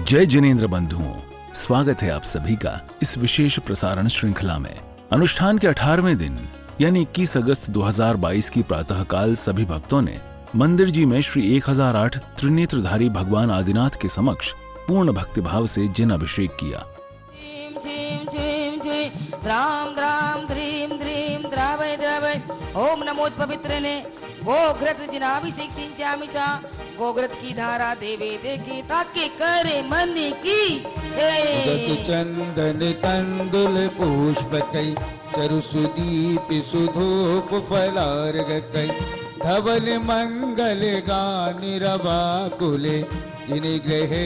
जय जिनेंद्र बंधुओं, स्वागत है आप सभी का इस विशेष प्रसारण श्रृंखला में। अनुष्ठान के 18वें दिन यानी 21 अगस्त 2022 की प्रातःकाल सभी भक्तों ने मंदिर जी में श्री 1008 त्रिनेत्रधारी भगवान आदिनाथ के समक्ष पूर्ण भक्तिभाव से जिन अभिषेक किया। द्राम द्राम द्रीम द्रीम द्रावय द्रावय ओम नमो पवित्रने गोघृत जिनाभिषेक सिंचामि सा गोघृत की धारा देवे देखे ताके करे मन की जय। चंदन तंदुल पुष्प कई चरु सुदीप सुधूप फलार गई धवल मंगल गान रवा कुले जिन ग्रहे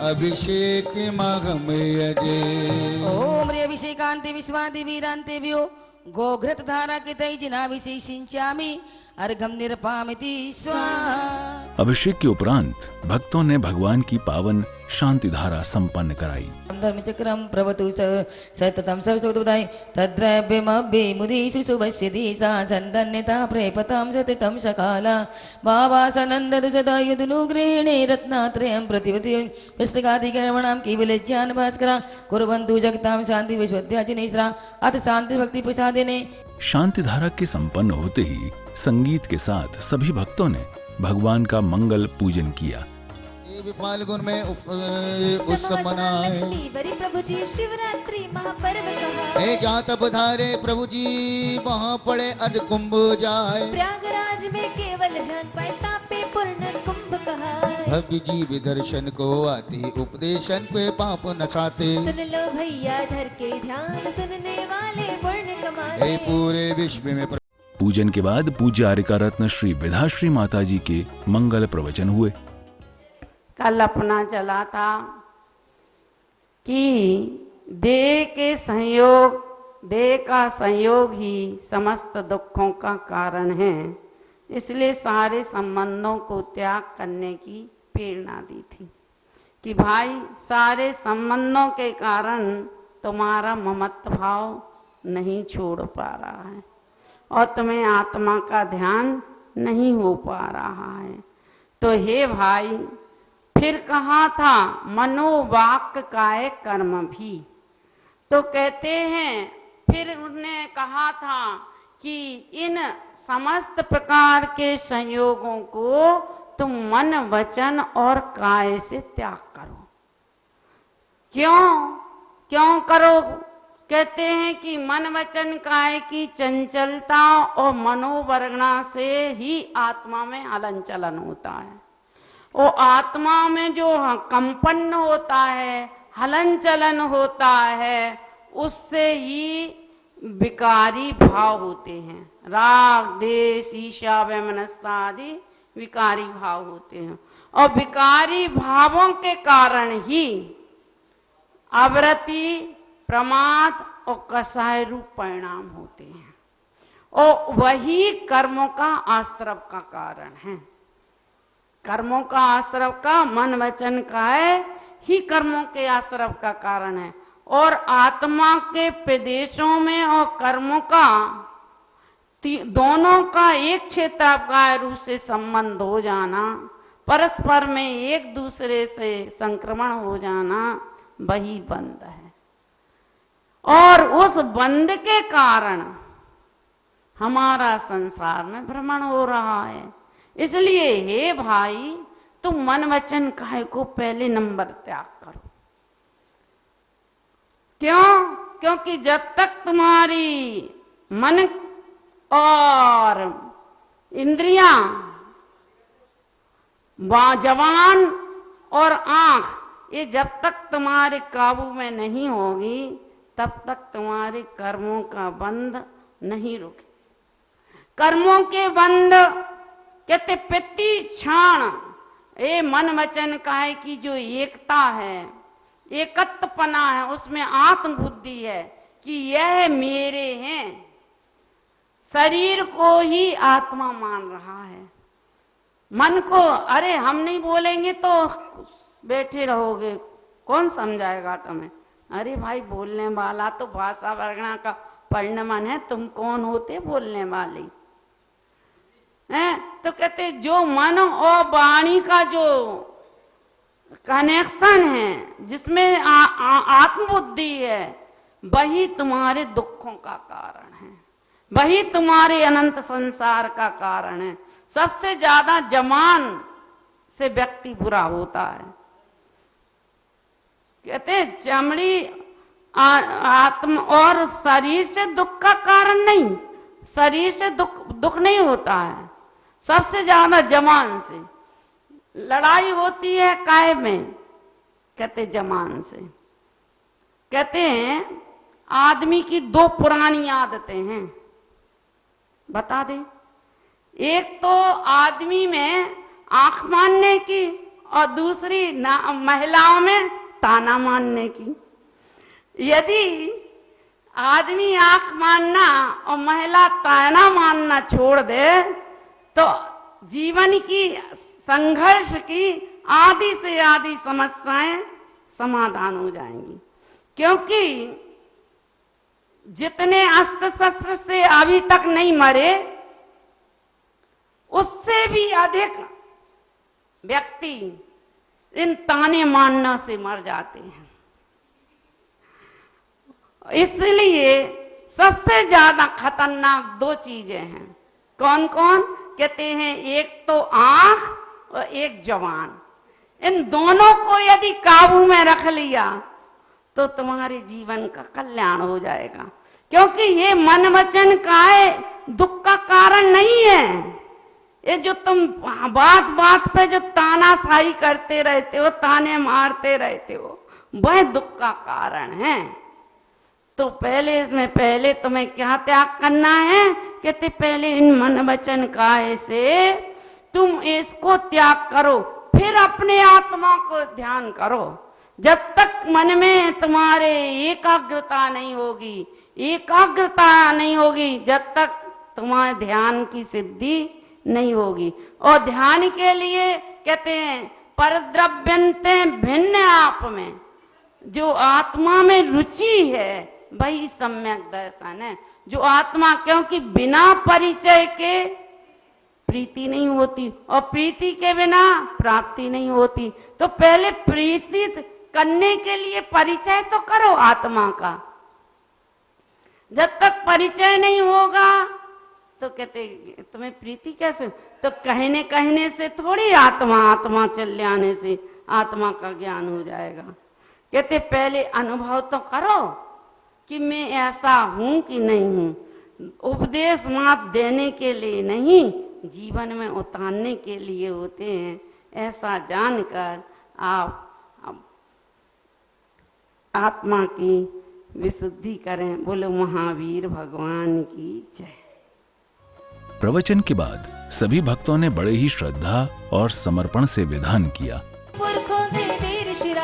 अभिषेक महम अजय। ओम रे अभिषेकांते विश्वांते वीरांते व्यो गोघृत धारा के तई जिनाभिषेक सिंचामि अर्घम निरपामिति स्वाहा। अभिषेक के उपरांत भक्तों ने भगवान की पावन शांति धारा संपन्न कराई। धर्म चक्रम प्रवतु सततम सर्वसुखदाय तद्रव्यमभ्ये मुदीषु शुभस्य दिशा संदन्यता प्रेपतां सततं सकाला भावासनन्दतु सदा यदुनुगृहिणे रत्नात्रयं प्रतिपति पुस्तकादिकर्मणां केवलज्ञान भास्करा कुर्वन्तु जगतां शान्ति विश्वद्याचिनेश्वरा अथ शांति भक्ति प्रसादिने। शांति धारा के संपन्न होते ही संगीत के साथ सभी भक्तों ने भगवान का मंगल पूजन किया। फाल्गुन में उत्सव मनाए प्रभु जी शिवरात्रि महापर्व कहा जहाँ तब धारे प्रभु जी वहाँ पड़े अर्ध कुंभ जाए प्रयागराज में केवल जान पाए तापे पूर्ण कुंभ कहा भव्य जीव दर्शन को आते उपदेशन पे पाप न खाते सुन लो भैया धर के ध्यान सुनने वाले पुण्य कमाते पूरे विश्व में। पूजन के बाद पूज्य आर्यका रत्न श्री विधाश्री माता जी के मंगल प्रवचन हुए। कल अपना चला था कि देह का संयोग ही समस्त दुखों का कारण है, इसलिए सारे संबंधों को त्याग करने की प्रेरणा दी थी कि भाई सारे संबंधों के कारण तुम्हारा ममत्व भाव नहीं छोड़ पा रहा है और तुम्हें आत्मा का ध्यान नहीं हो पा रहा है। तो हे भाई, फिर कहा था मनोवाक काय कर्म भी, तो कहते हैं फिर उन्होंने कहा था कि इन समस्त प्रकार के संयोगों को तुम मन वचन और काय से त्याग करो। क्यों करो? कहते हैं कि मन वचन काय की चंचलता और मनोवरगना से ही आत्मा में हलन चलन होता है। वो आत्मा में जो कंपन होता है, हलन चलन होता है, उससे ही विकारी भाव होते हैं। राग द्वेष ईर्ष्या वैमनस्यता आदि विकारी भाव होते हैं और विकारी भावों के कारण ही आवृत्ति, प्रमाद और कसाय रूप परिणाम होते हैं और वही कर्मों का आश्रव का कारण है। कर्मों का आश्रव का मन वचन का है ही कर्मों के आश्रव का कारण है और आत्मा के प्रदेशों में और कर्मों का दोनों का एक क्षेत्रापगाय रूप से संबंध हो जाना, परस्पर में एक दूसरे से संक्रमण हो जाना, वही बंध है और उस बंध के कारण हमारा संसार में भ्रमण हो रहा है। इसलिए हे भाई, तुम मन वचन काय को पहले नंबर त्याग करो। क्यों? क्योंकि जब तक तुम्हारी मन और इंद्रियां, जवान और आंख, ये जब तक तुम्हारे काबू में नहीं होगी तब तक तुम्हारे कर्मों का बंध नहीं रुके। कर्मों के बंध कहते प्रति क्षण ये मन वचन काय की जो एकता है, एकत्वपना है, उसमें आत्मबुद्धि है कि यह मेरे हैं। शरीर को ही आत्मा मान रहा है, मन को अरे हम नहीं बोलेंगे तो बैठे रहोगे, कौन समझाएगा तुम्हें? अरे भाई, बोलने वाला तो भाषा वर्णना का परिणमन है, तुम कौन होते बोलने वाले हैं? तो कहते जो मन और वाणी का जो कनेक्शन है, जिसमें आत्मबुद्धि है, वही तुम्हारे दुखों का कारण है, वही तुम्हारे अनंत संसार का कारण है। सबसे ज्यादा जमान से व्यक्ति बुरा होता है। कहते हैं चमड़ी आत्मा और शरीर से दुख का कारण नहीं, शरीर से दुख नहीं होता है, सबसे ज्यादा जमान से लड़ाई होती है। काय में? कहते जमान से। कहते हैं आदमी की दो पुरानी आदतें हैं, बता दे। एक तो आदमी में आंख मानने की और दूसरी महिलाओं में ताना मानने की। यदि आदमी आंख मानना और महिला ताना मानना छोड़ दे तो जीवन की संघर्ष की आधी से आधी समस्याएं समाधान हो जाएंगी। क्योंकि जितने अस्त्र शस्त्र से अभी तक नहीं मरे, उससे भी अधिक व्यक्ति इन ताने मानना से मर जाते हैं। इसलिए सबसे ज्यादा खतरनाक दो चीजें हैं। कौन कौन? कहते हैं एक तो आंख और एक जवान। इन दोनों को यदि काबू में रख लिया तो तुम्हारे जीवन का कल्याण हो जाएगा। क्योंकि ये मन वचन काए दुख का कारण नहीं है। ये जो तुम बात बात पे जो तानाशाही करते रहते हो, ताने मारते रहते हो, वह दुख का कारण है। तो पहले तुम्हें क्या त्याग करना है? कहते पहले इन मन वचन काए से तुम इसको त्याग करो, फिर अपने आत्मा को ध्यान करो। जब तक मन में तुम्हारे एकाग्रता नहीं होगी, जब तक तुम्हारे ध्यान की सिद्धि नहीं होगी। और ध्यान के लिए कहते हैं परद्रव्यन्ते भिन्न आप में, जो आत्मा में रुचि है वही सम्यक दर्शन है। जो आत्मा, क्योंकि बिना परिचय के प्रीति नहीं होती और प्रीति के बिना प्राप्ति नहीं होती। तो पहले प्रीति करने के लिए परिचय तो करो आत्मा का। जब तक परिचय नहीं होगा तो कहते तुम्हें प्रीति कैसे? तो कहने से थोड़ी आत्मा चल्याने से आत्मा का ज्ञान हो जाएगा। कहते पहले अनुभव तो करो कि मैं ऐसा हूं कि नहीं हूं। उपदेश मात्र देने के लिए नहीं, जीवन में उतारने के लिए होते हैं। ऐसा जानकर आप आत्मा की विशुद्धि करें। बोलो महावीर भगवान की जय। प्रवचन के बाद सभी भक्तों ने बड़े ही श्रद्धा और समर्पण से विधान किया।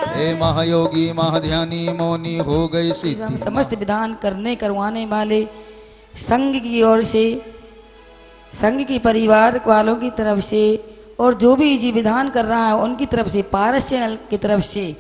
हे महायोगी महाध्यानी मौनी हो गई सिद्धि। समस्त विधान करवाने वाले संघ की ओर से, संघ की परिवार वालों की तरफ से, और जो भी जी विधान कर रहा है उनकी तरफ से, पारस्य की तरफ से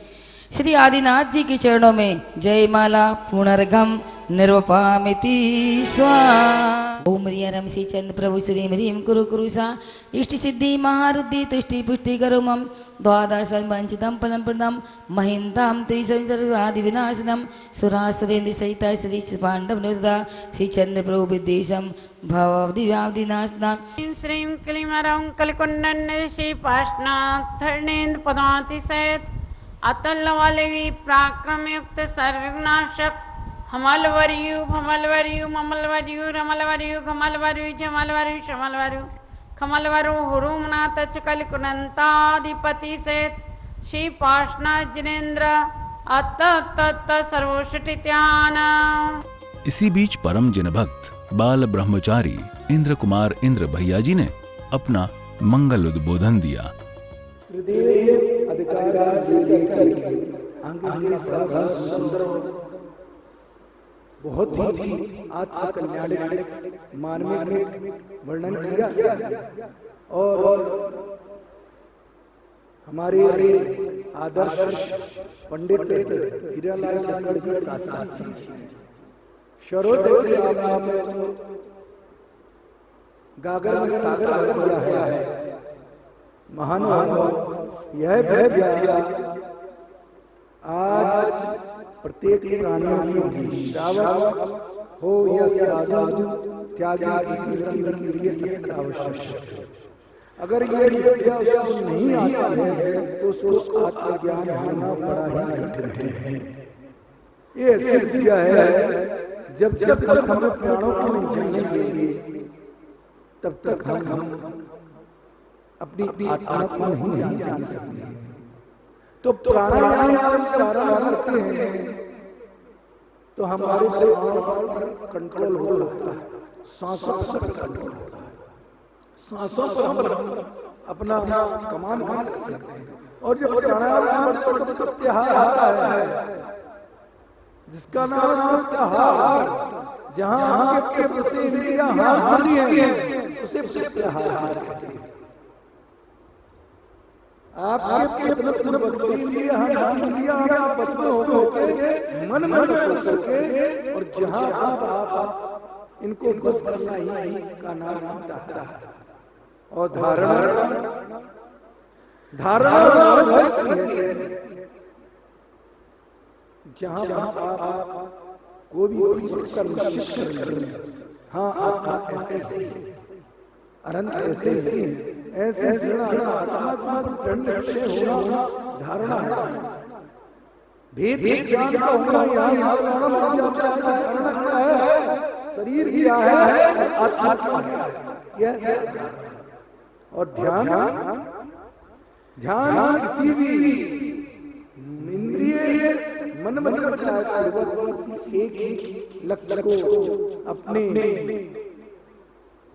श्री आदिनाथ जी के चरणों में जय माला पुनर्गम निर्वपामिति स्वाहा। ओम रियरम श्री चंद प्रभु श्री ह्रीम कुरु कुरुषा इष्ट सिद्धि महारुद्धि तुष्टि पुष्टि करो मम द्वादश वंचितम पदम प्रदम महिंदम त्रिसंसर्वादि विनाशनम सुरासुरेन्द्र सहित श्री पांडव नवदा श्री चंद प्रभु विद्वेशम भवदिव्यादिनाशनम श्रीं क्लीं रं कलकुंडन श्री पार्श्वनाथ धरणेन्द्र पदातिशयत अतुल्य वाले पराक्रम युक्त सर्वविनाशक हमलवरयु भमलवरयु ममलवरयु रमलवरयु घमलवरयु झमलवरयु शमलवरयु खमलवरु हुरुमनाथ चकल कुनंताधिपति सहित श्री पार्श्वनाथ जिनेन्द्र अत तत् सर्वोषित्यान। इसी बीच परम जनभक्त बाल ब्रह्मचारी इंद्र कुमार इंद्र भैया जी ने अपना मंगल उद्बोधन दिया। अधिकार से लेकर अंग से सुंदर बहुत ही आत्मा कल्याणक मार्मिक वर्णन किया। और हमारे आदर्श पंडित हीरालाल काकड़ जी शास्त्री शरोदय आत्मा में तो गागर में सागर दिया है। महानुभाव यह व्याख्या आज प्रत्येक प्राणियों की श्रावक हो या साधु त्यागी के लिए आवश्यक है। अगर ये विद्या नहीं आता है तो उसको आत्मज्ञान होना बड़ा ही कठिन है। ये ऐसी विद्या है जब तक हम प्राणों को नहीं जानेंगे तब तक हम अपनी आत्मा को नहीं जान सकते। तो प्राणायाम करते हैं तो हमारे पर कंट्रोल हो जाता है, सांसों पर कंट्रोल होता है, सांसों पर हम अपना कमान कर सकते हैं। और जब प्राणायाम प्रत्याहार आता है जिसका नाम प्रत्याहार, जहां आपके पसीने हारी है उसे प्रत्याहार कहते हैं। आपके तन बख्शी हाथ लिया आप बस में होके मन सोचोगे और जहां आप इनको बस करना ही का नाम होता है। और धारणा जहां आप को भी सोचकर निश्चित करें, हाँ आप ऐसे अनंत ऐसे होना धारणा भेद ज्ञान का होना है। शरीर क्या है, आत्मा क्या है। और ध्यान किसी भी इंद्रिय मन एक लक्ष्य को अपने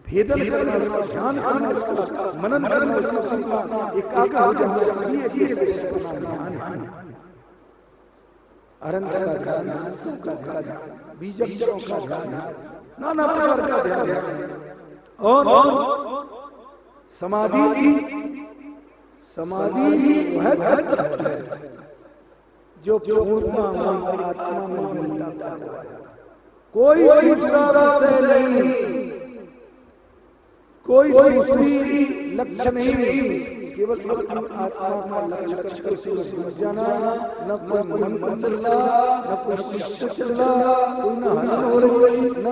भेदन करना, ध्यान करना, मनन करना, एकाग्र हो जाना, अरंत का ध्यान, सुख का ध्यान, बीज का ध्यान, नाना प्रकार का ध्यान। और समाधि वह तत्व है जो पूर्णता आत्मा में मिल जाता है। कोई नहीं, कोई दूसरी लक्ष्य नहीं, केवल आत्मा का लक्ष्य समझ जाना। न कोई मन चलना, न कोई चल रहा, कोई न हलन हो रही, न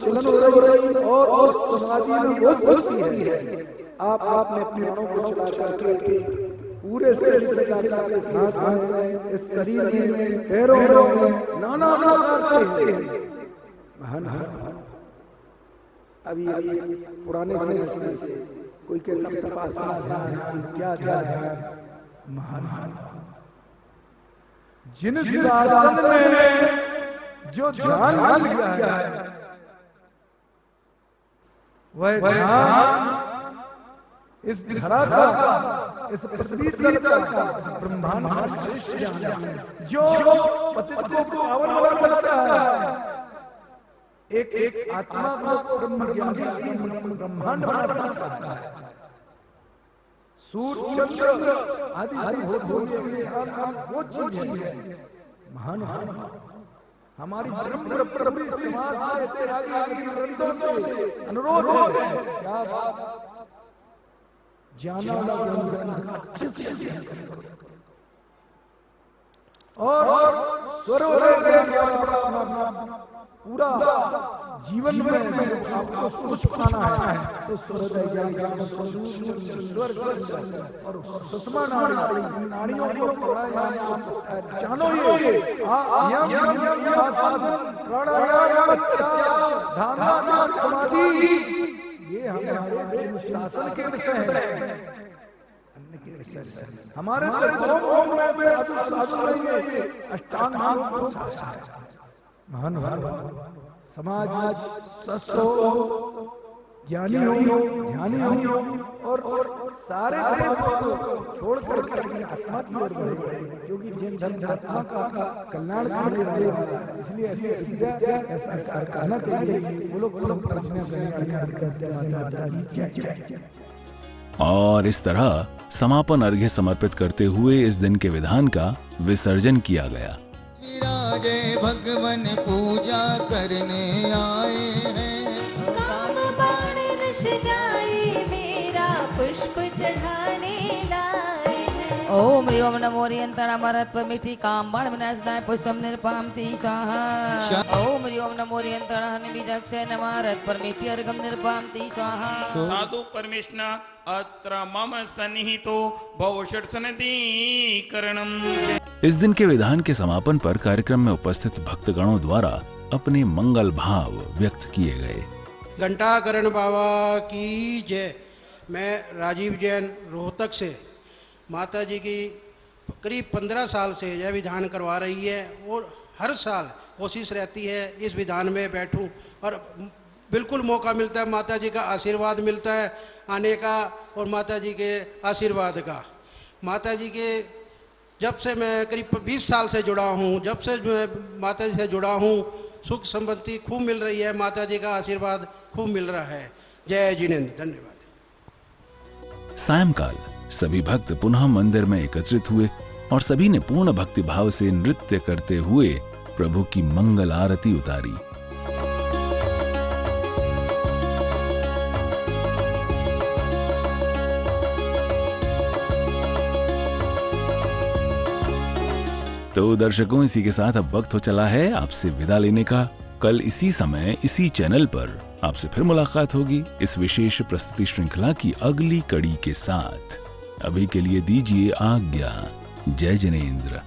चलन हो रही। और समाधि में वो होती है आपने अपने प्राणों को चला करके पूरे से सांस में, इस शरीर में, पैरों में, नाना प्रकार से अभी पुराने समय से कोई कहता तपस्या क्या महान जिन साधन में जो ध्यान लिया है वह ध्यान इस धरा का, इस पृथ्वी तल का, इस ब्रह्मांड का श्रेष्ठ ज्ञान है जो पतित को पावन करता है। एक आत्मा को ब्रह्म ज्ञान ब्रह्मांड बना सकता है। सूर्य चंद्र आदि वो चीज है महान। हमारी ब्रह्म प्रभु समाज से आगे ग्रंथों से अनुरोध है क्या जाना अच्छे से और पूरा जीवन में आपको कुछ पाना है तो स्वर्ग और सुषमा नाड़ियों को जानो। ये समाधि ये हमारे शासन के विषय है, हमारे अष्टांग महान समाज सस्रो ज्ञानी हो, ध्यानी हो और सारे छोड़ कर आत्मा की ओर बढ़े, क्योंकि जिन धन आत्मा का कल्याण करने वाले हैं। इसलिए ऐसा सरकारना चाहिए वो लोग और इस तरह समापन अर्घ्य समर्पित करते हुए इस दिन के विधान का विसर्जन किया गया। विराजे भगवान पूजा करने आए हैं, काम बाण नश जाए मेरा पुष्प चढ़ाने लाए हैं। ओम ह्रीं नमो रियंतणामरत परमिष्टि काम बाण विनाशनाय पुष्पम निर्पामति स्वाहा ओम ह्रीं नमो रियंतणहन बीजक्षय नमारत परमिष्टि अर्घम निर्पामति स्वाहा साधु परमेष्ण अत्र मम सन्निहितो भवषट सनदीकरणम। इस दिन के विधान के समापन पर कार्यक्रम में उपस्थित भक्तगणों द्वारा अपने मंगल भाव व्यक्त किए गए। घंटाकरण बाबा की जय। मैं राजीव जैन रोहतक से माता जी की करीब 15 साल से यह विधान करवा रही है और हर साल कोशिश रहती है इस विधान में बैठूं और बिल्कुल मौका मिलता है, माता जी का आशीर्वाद मिलता है आने का और माता जी के आशीर्वाद का। माता जी के जब से मैं करीब 20 साल से जुड़ा हूँ, जब से मैं माता जी से जुड़ा हूँ, सुख संपत्ति खूब मिल रही है, माता जी का आशीर्वाद खूब मिल रहा है। जय जिनेन्द्र। धन्यवाद। सायंकाल सभी भक्त पुनः मंदिर में एकत्रित हुए और सभी ने पूर्ण भक्ति भाव से नृत्य करते हुए प्रभु की मंगल आरती उतारी। तो दर्शकों, इसी के साथ अब वक्त हो चला है आपसे विदा लेने का। कल इसी समय इसी चैनल पर आपसे फिर मुलाकात होगी इस विशेष प्रस्तुति श्रृंखला की अगली कड़ी के साथ। अभी के लिए दीजिए आज्ञा। जय जिनेन्द्र।